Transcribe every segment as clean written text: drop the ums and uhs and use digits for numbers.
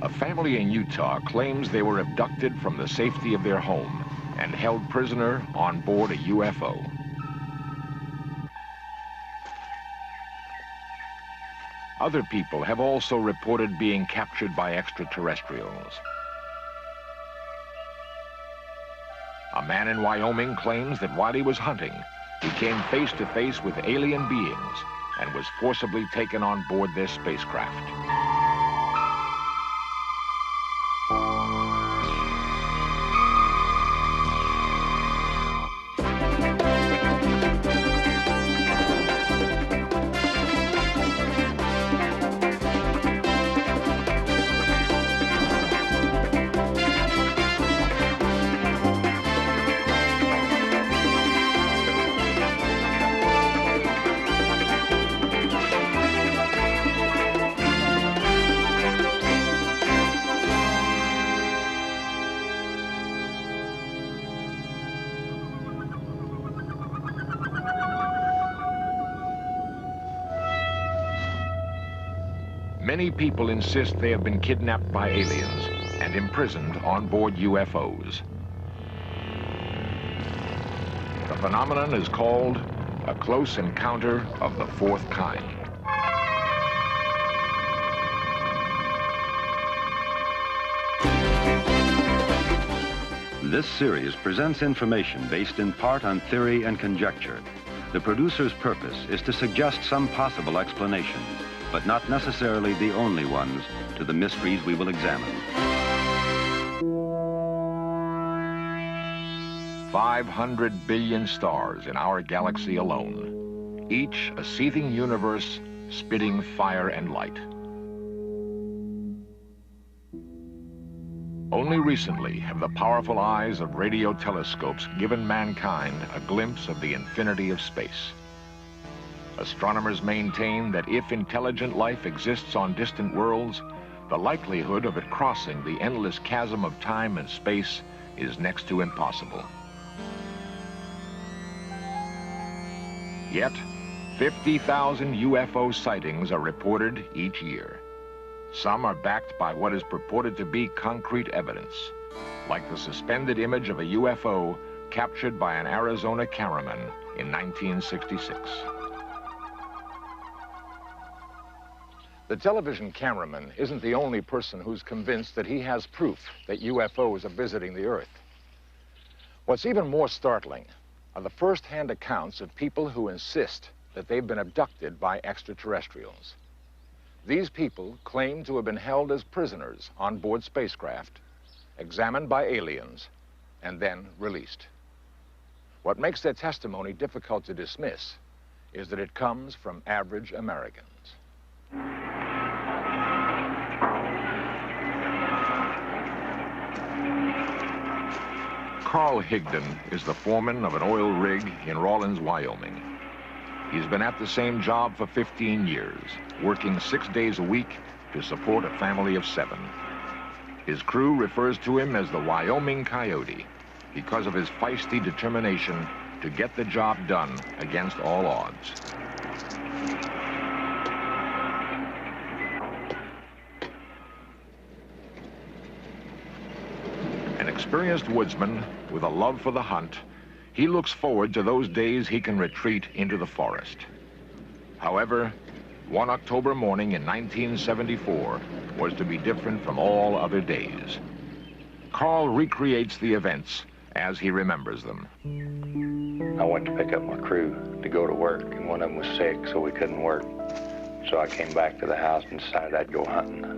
A family in Utah claims they were abducted from the safety of their home and held prisoner on board a UFO. Other people have also reported being captured by extraterrestrials. A man in Wyoming claims that while he was hunting, he came face to face with alien beings and was forcibly taken on board their spacecraft. Many people insist they have been kidnapped by aliens and imprisoned on board UFOs. The phenomenon is called a close encounter of the fourth kind. This series presents information based in part on theory and conjecture. The producer's purpose is to suggest some possible explanations, but not necessarily the only ones, to the mysteries we will examine. 500 billion stars in our galaxy alone, each a seething universe spitting fire and light. Only recently have the powerful eyes of radio telescopes given mankind a glimpse of the infinity of space. Astronomers maintain that if intelligent life exists on distant worlds, the likelihood of it crossing the endless chasm of time and space is next to impossible. Yet, 50,000 UFO sightings are reported each year. Some are backed by what is purported to be concrete evidence, like the suspended image of a UFO captured by an Arizona cameraman in 1966. The television cameraman isn't the only person who's convinced that he has proof that UFOs are visiting the Earth. What's even more startling are the first-hand accounts of people who insist that they've been abducted by extraterrestrials. These people claim to have been held as prisoners on board spacecraft, examined by aliens, and then released. What makes their testimony difficult to dismiss is that it comes from average Americans. Carl Higdon is the foreman of an oil rig in Rawlins, Wyoming. He's been at the same job for 15 years, working 6 days a week to support a family of 7. His crew refers to him as the Wyoming Coyote because of his feisty determination to get the job done against all odds. An experienced woodsman with a love for the hunt, he looks forward to those days he can retreat into the forest. However, one October morning in 1974 was to be different from all other days. Carl recreates the events as he remembers them. I went to pick up my crew to go to work, and one of them was sick, so we couldn't work. So I came back to the house and decided I'd go hunting.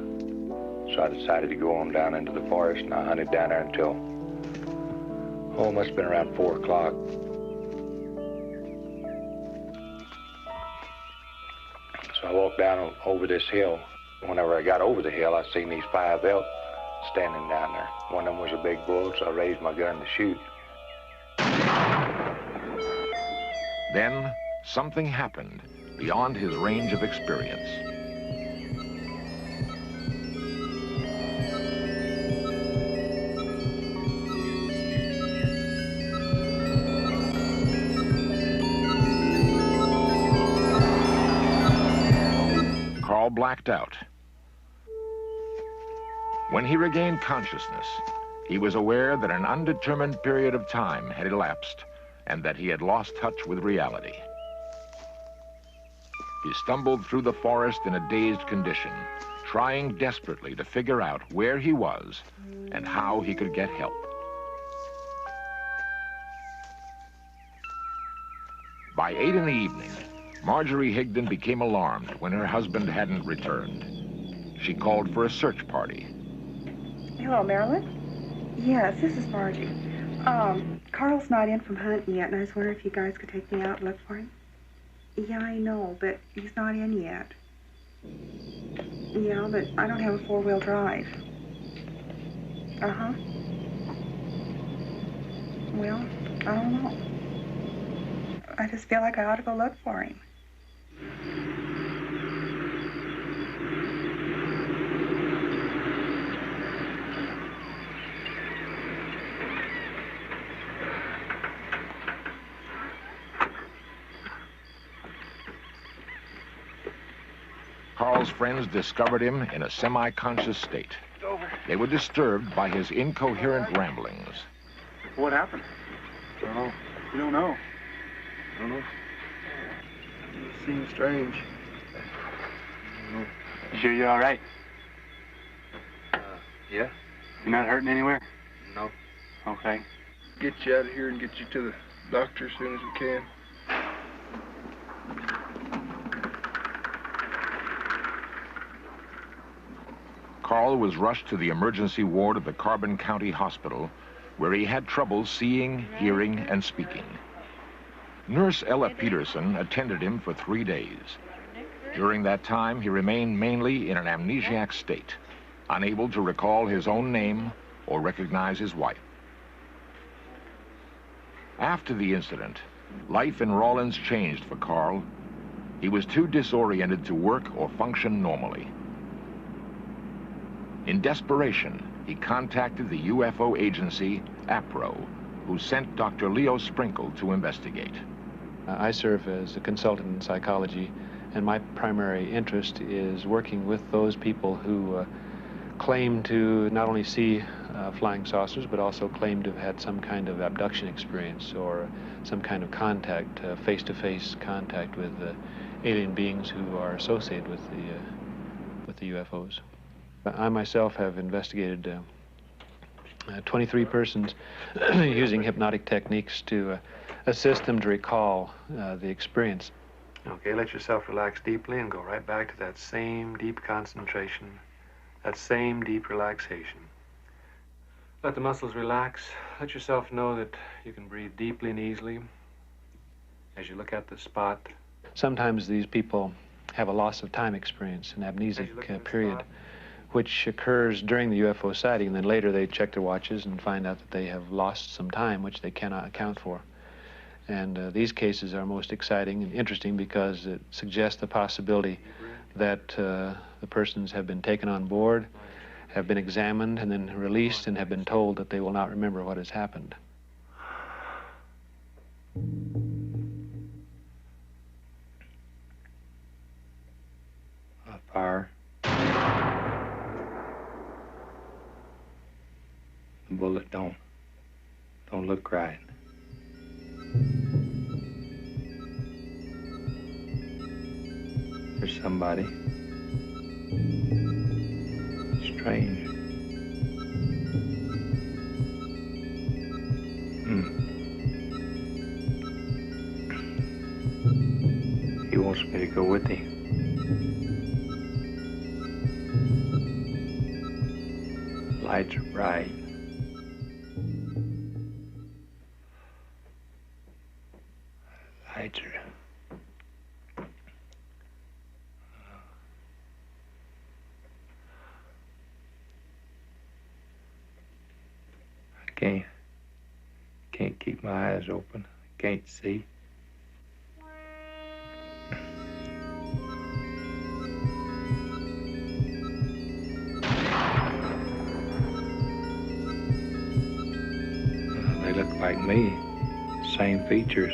So I decided to go on down into the forest, and I hunted down there until, it must have been around 4 o'clock. So I walked down over this hill. Whenever I got over the hill, I seen these 5 elk standing down there. One of them was a big bull, so I raised my gun to shoot. Then, something happened beyond his range of experience. Carl blacked out. When he regained consciousness, he was aware that an undetermined period of time had elapsed and that he had lost touch with reality. He stumbled through the forest in a dazed condition, trying desperately to figure out where he was and how he could get help. By 8 in the evening, Marjorie Higdon became alarmed when her husband hadn't returned. She called for a search party. Hello, Marilyn? Yes, this is Margie. Carl's not in from hunting yet, and I was wondering if you guys could take me out and look for him. Yeah, I know, but he's not in yet. Yeah, but I don't have a four-wheel drive. Uh-huh. Well, I don't know. I just feel like I ought to go look for him. Carl's friends discovered him in a semi-conscious state. They were disturbed by his incoherent ramblings. What happened? I don't know. You don't know? I don't know. It seems strange. I don't know. You sure you're all right? Yeah? You're not hurting anywhere? No. Okay. Get you out of here and get you to the doctor as soon as we can. Carl was rushed to the emergency ward of the Carbon County Hospital, where he had trouble seeing, hearing, and speaking. Nurse Ella Peterson attended him for 3 days. During that time, he remained mainly in an amnesiac state, unable to recall his own name or recognize his wife. After the incident, life in Rawlins changed for Carl. He was too disoriented to work or function normally. In desperation, he contacted the UFO agency, APRO, who sent Dr. Leo Sprinkle to investigate. I serve as a consultant in psychology, and my primary interest is working with those people who claim to not only see flying saucers, but also claim to have had some kind of abduction experience or some kind of contact, face-to-face contact with alien beings who are associated with the UFOs. I myself have investigated 23 persons using hypnotic techniques to assist them to recall the experience. Okay, let yourself relax deeply and go right back to that same deep concentration, that same deep relaxation. Let the muscles relax. Let yourself know that you can breathe deeply and easily as you look at the spot. Sometimes these people have a loss of time experience, an amnesic period, which occurs during the UFO sighting, and then later they check their watches and find out that they have lost some time, which they cannot account for. And these cases are most exciting and interesting because it suggests the possibility that the persons have been taken on board, have been examined, and then released, and have been told that they will not remember what has happened. A fire. The bullet don't look right. There's somebody. Strange. He wants me to go with him. Lights are bright. Lights are... I can't keep my eyes open. I can't see. They look like me, same features.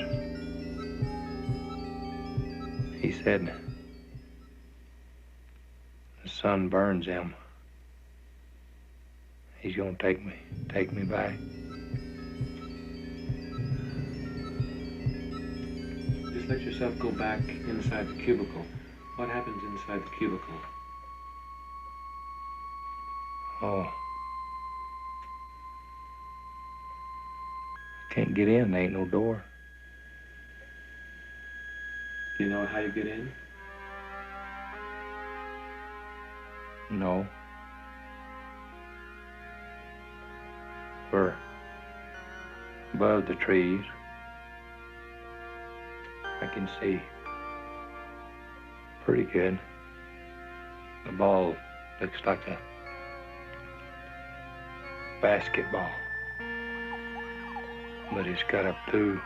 He said the sun burns them. He's gonna take me back. Just let yourself go back inside the cubicle. What happens inside the cubicle? Oh. I can't get in, there ain't no door. Do you know how you get in? No. We're above the trees. I can see pretty good. The ball looks like a basketball, but it's got a blue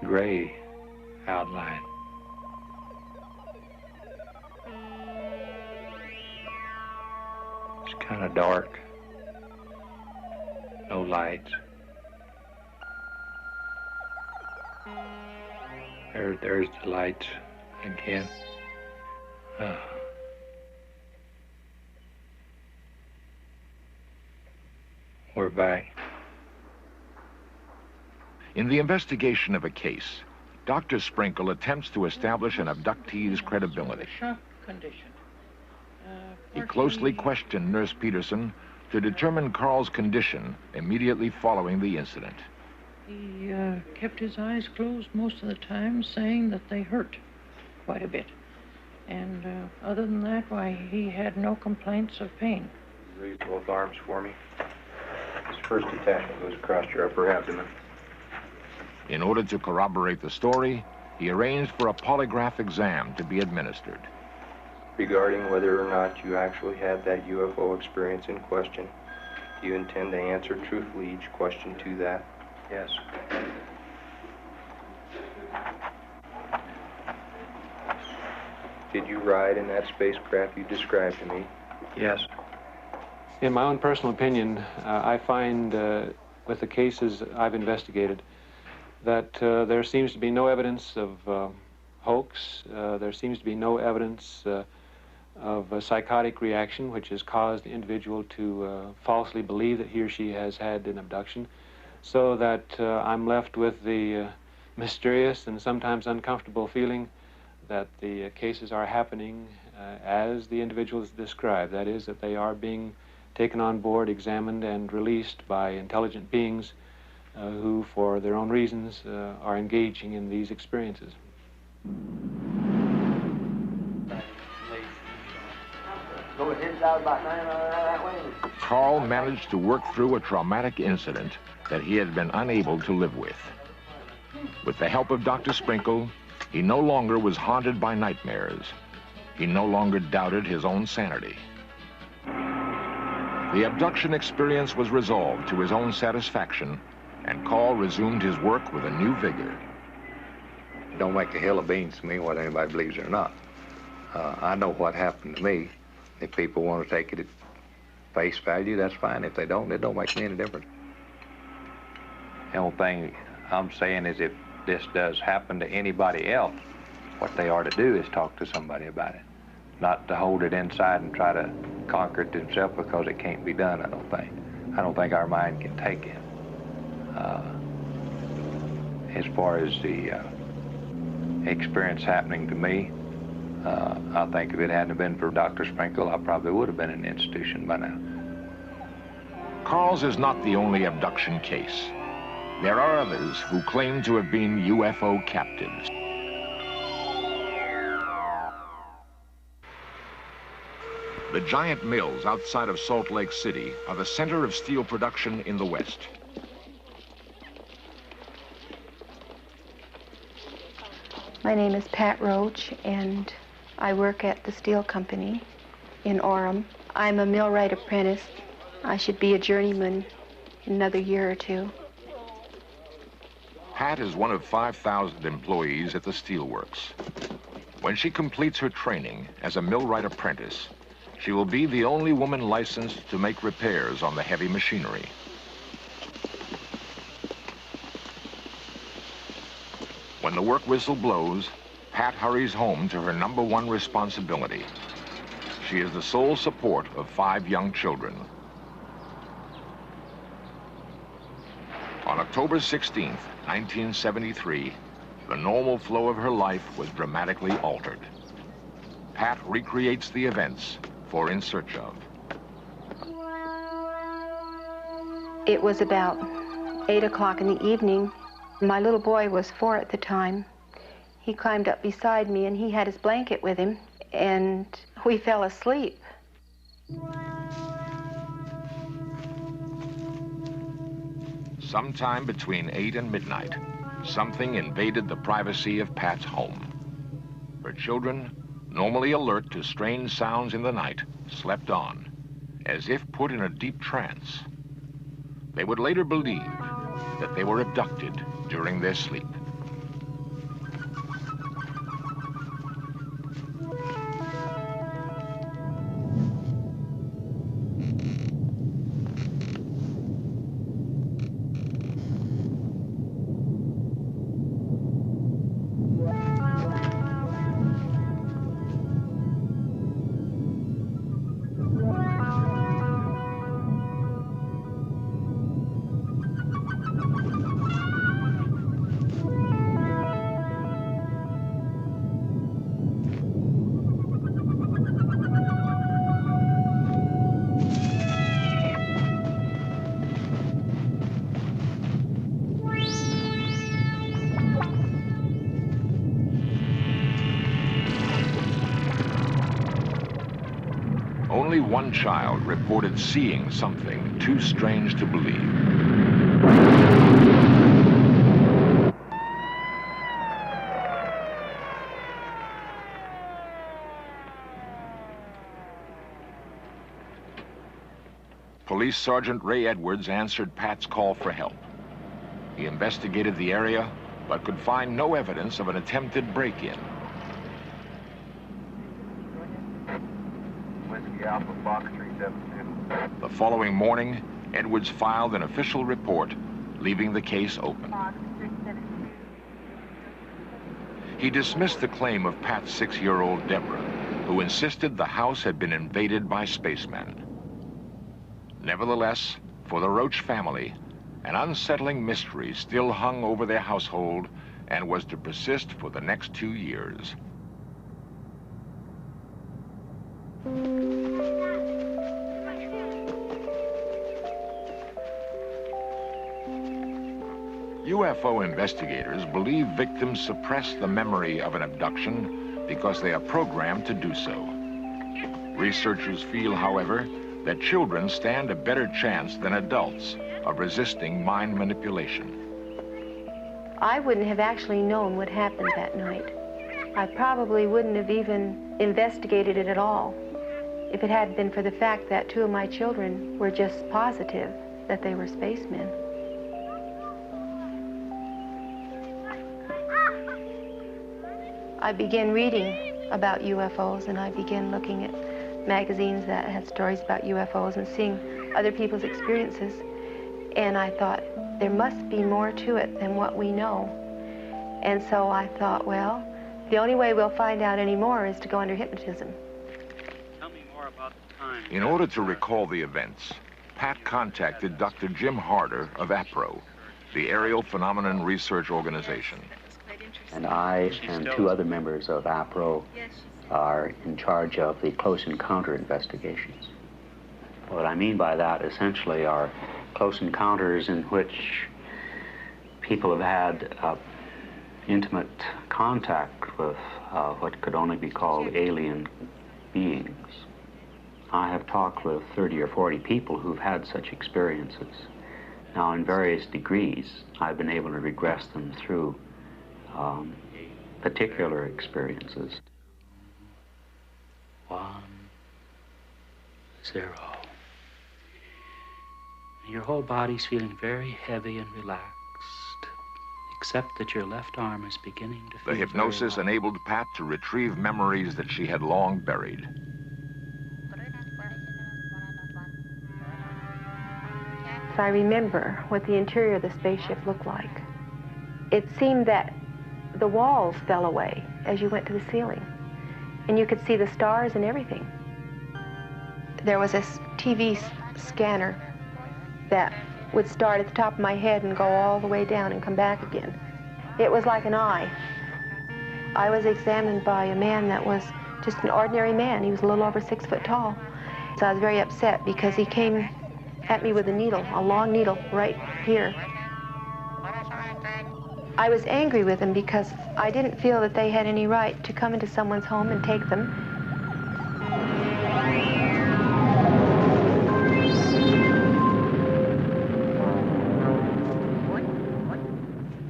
gray outline. It's kind of dark, no lights. There's the lights again. We're back. In the investigation of a case, Dr. Sprinkle attempts to establish an abductee's credibility. Shock condition. He closely questioned Nurse Peterson to determine Carl's condition immediately following the incident. He kept his eyes closed most of the time, saying that they hurt quite a bit. And other than that, why, he had no complaints of pain. Raise both arms for me. This first attachment goes across your upper abdomen. In order to corroborate the story, he arranged for a polygraph exam to be administered. Regarding whether or not you actually had that UFO experience in question, do you intend to answer truthfully each question to that? Yes. Did you ride in that spacecraft you described to me? Yes. In my own personal opinion, I find with the cases I've investigated that there seems to be no evidence of hoax. There seems to be no evidence of a psychotic reaction which has caused the individual to falsely believe that he or she has had an abduction, so that I'm left with the mysterious and sometimes uncomfortable feeling that the cases are happening as the individuals describe. That is, that they are being taken on board, examined, and released by intelligent beings who, for their own reasons, are engaging in these experiences. Carl managed to work through a traumatic incident that he had been unable to live with. With the help of Dr. Sprinkle, he no longer was haunted by nightmares. He no longer doubted his own sanity. The abduction experience was resolved to his own satisfaction, and Carl resumed his work with a new vigor. It don't make a hill of beans to me whether anybody believes it or not. I know what happened to me. If people want to take it at face value, that's fine. If they don't, it don't make me any difference. The only thing I'm saying is if this does happen to anybody else, what they are to do is talk to somebody about it. Not to hold it inside and try to conquer it themselves, because it can't be done, I don't think. I don't think our mind can take it. As far as the experience happening to me, I think if it hadn't been for Dr. Sprinkle, I probably would have been in an institution by now. Carl's is not the only abduction case. There are others who claim to have been UFO captives. The giant mills outside of Salt Lake City are the center of steel production in the West. My name is Pat Roach, and I work at the steel company in Orem. I'm a millwright apprentice. I should be a journeyman in another year or two. Pat is one of 5,000 employees at the steelworks. When she completes her training as a millwright apprentice, she will be the only woman licensed to make repairs on the heavy machinery. When the work whistle blows, Pat hurries home to her #1 responsibility. She is the sole support of 5 young children. On October 16th, 1973, the normal flow of her life was dramatically altered. Pat recreates the events for In Search Of. It was about 8 o'clock in the evening. My little boy was 4 at the time. He climbed up beside me and he had his blanket with him, and we fell asleep. Sometime between 8 and midnight, something invaded the privacy of Pat's home. Her children, normally alert to strange sounds in the night, slept on, as if put in a deep trance. They would later believe that they were abducted during their sleep. Only one child reported seeing something too strange to believe. Police Sergeant Ray Edwards answered Pat's call for help. He investigated the area, but could find no evidence of an attempted break-in. Alpha Fox 372. The following morning, Edwards filed an official report, leaving the case open. He dismissed the claim of Pat's 6-year-old Deborah, who insisted the house had been invaded by spacemen. Nevertheless, for the Roach family, an unsettling mystery still hung over their household and was to persist for the next 2 years. UFO investigators believe victims suppress the memory of an abduction because they are programmed to do so. Researchers feel, however, that children stand a better chance than adults of resisting mind manipulation. I wouldn't have actually known what happened that night. I probably wouldn't have even investigated it at all if it hadn't been for the fact that 2 of my children were just positive that they were spacemen. I began reading about UFOs, and I began looking at magazines that had stories about UFOs and seeing other people's experiences. And I thought, there must be more to it than what we know. And so I thought, well, the only way we'll find out any more is to go under hypnotism. Tell me more about the time. In order to recall the events, Pat contacted Dr. Jim Harder of APRO, the Aerial Phenomenon Research Organization. And I and 2 other members of APRO are in charge of the close encounter investigations. What I mean by that essentially are close encounters in which people have had intimate contact with what could only be called alien beings. I have talked with 30 or 40 people who've had such experiences. Now, in various degrees, I've been able to regress them through particular experiences. 1, 0. Your whole body's feeling very heavy and relaxed, except that your left arm is beginning to feel The hypnosis enabled Pat to retrieve memories that she had long buried. So I remember what the interior of the spaceship looked like. It seemed that the walls fell away as you went to the ceiling, and you could see the stars and everything. There was a TV scanner that would start at the top of my head and go all the way down and come back again. It was like an eye. I was examined by a man that was just an ordinary man. He was a little over 6 foot tall. So I was very upset because he came at me with a needle, a long needle, right here. I was angry with him because I didn't feel that they had any right to come into someone's home and take them.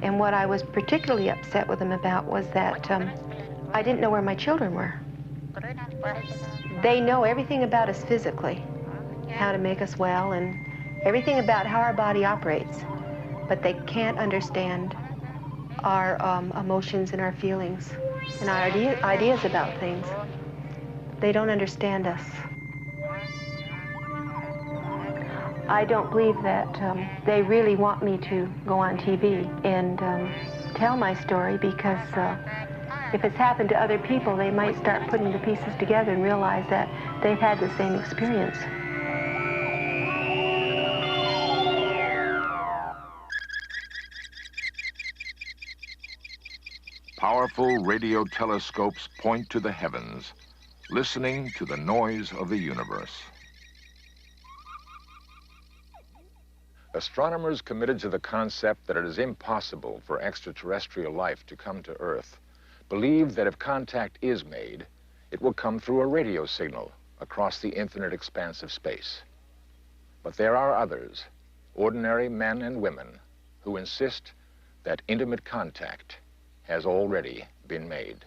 And what I was particularly upset with him about was that I didn't know where my children were. They know everything about us physically, how to make us well, and everything about how our body operates, but they can't understand our emotions and our feelings and our ideas about things. They don't understand us. I don't believe that they really want me to go on TV and tell my story, because if it's happened to other people, they might start putting the pieces together and realize that they've had the same experience. Powerful radio telescopes point to the heavens, listening to the noise of the universe. Astronomers committed to the concept that it is impossible for extraterrestrial life to come to Earth believe that if contact is made, it will come through a radio signal across the infinite expanse of space. But there are others, ordinary men and women, who insist that intimate contact has already been made.